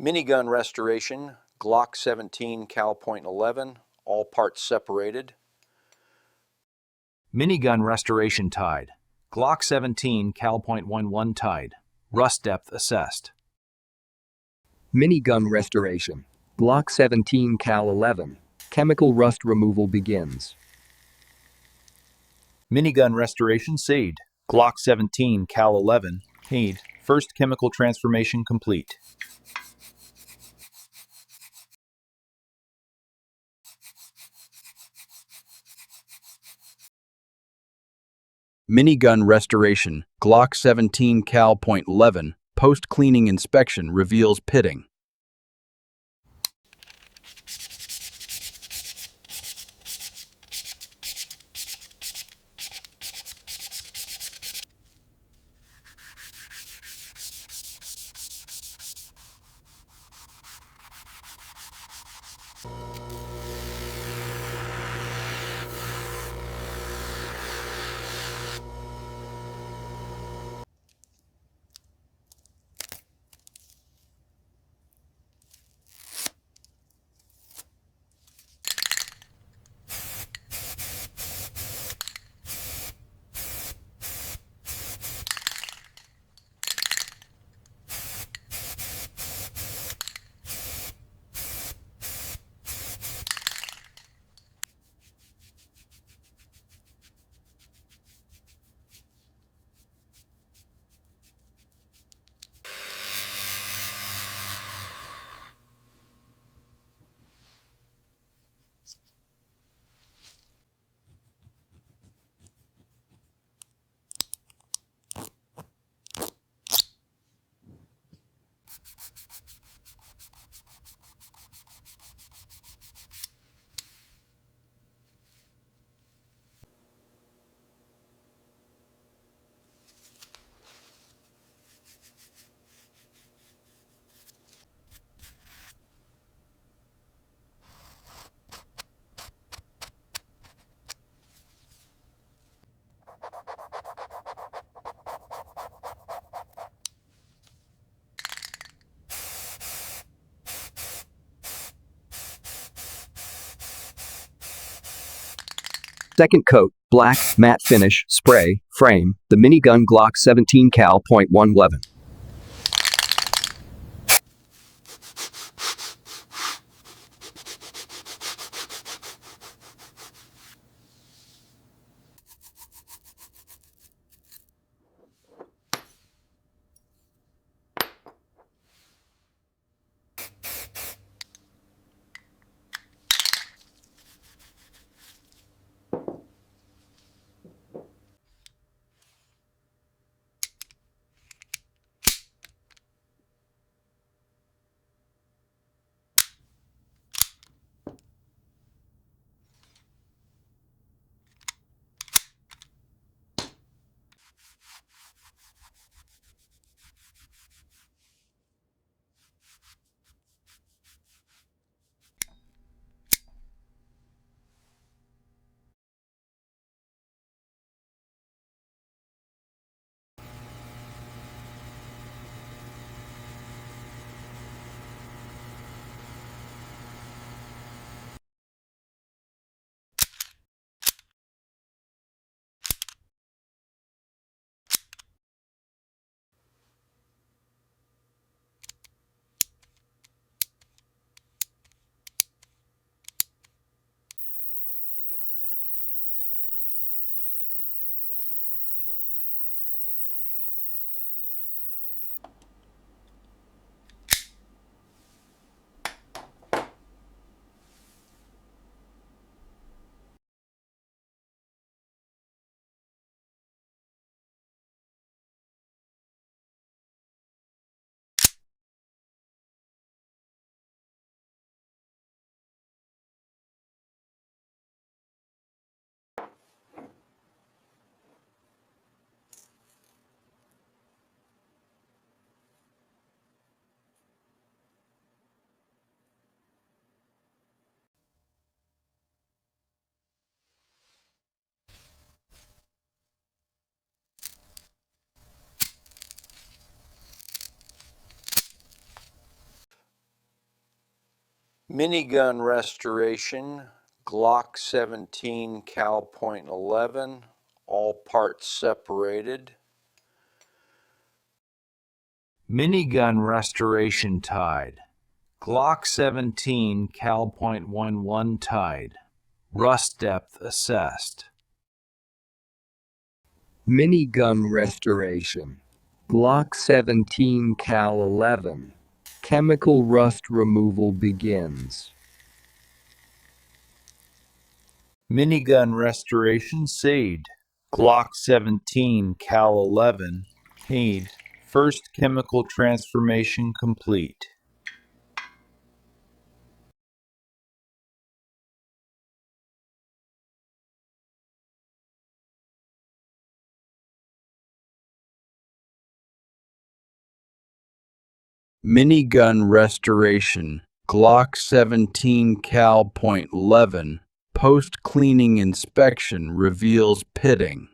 Minigun restoration, Glock 17 cal .11, all parts separated. Minigun restoration tied. Glock 17 cal .11 tied. Rust depth assessed. Minigun restoration. Glock 17 cal 11. Chemical rust removal begins. Minigun restoration seed. Glock 17 cal 11 paid. First chemical transformation complete. Minigun restoration, Glock 17 cal .11, post-cleaning inspection reveals pitting. Second coat, black, matte finish, spray, frame, the minigun Glock 17 cal .11. Minigun restoration, Glock 17 cal .11, all parts separated. Minigun restoration tied. Glock 17 cal .11 tied. Rust depth assessed. Minigun restoration. Glock 17 cal 11. Chemical rust removal begins. Minigun restoration SAID. Glock 17 cal 11 paid. First chemical transformation complete. Minigun restoration. Glock 17 cal .11. Post-cleaning inspection reveals pitting.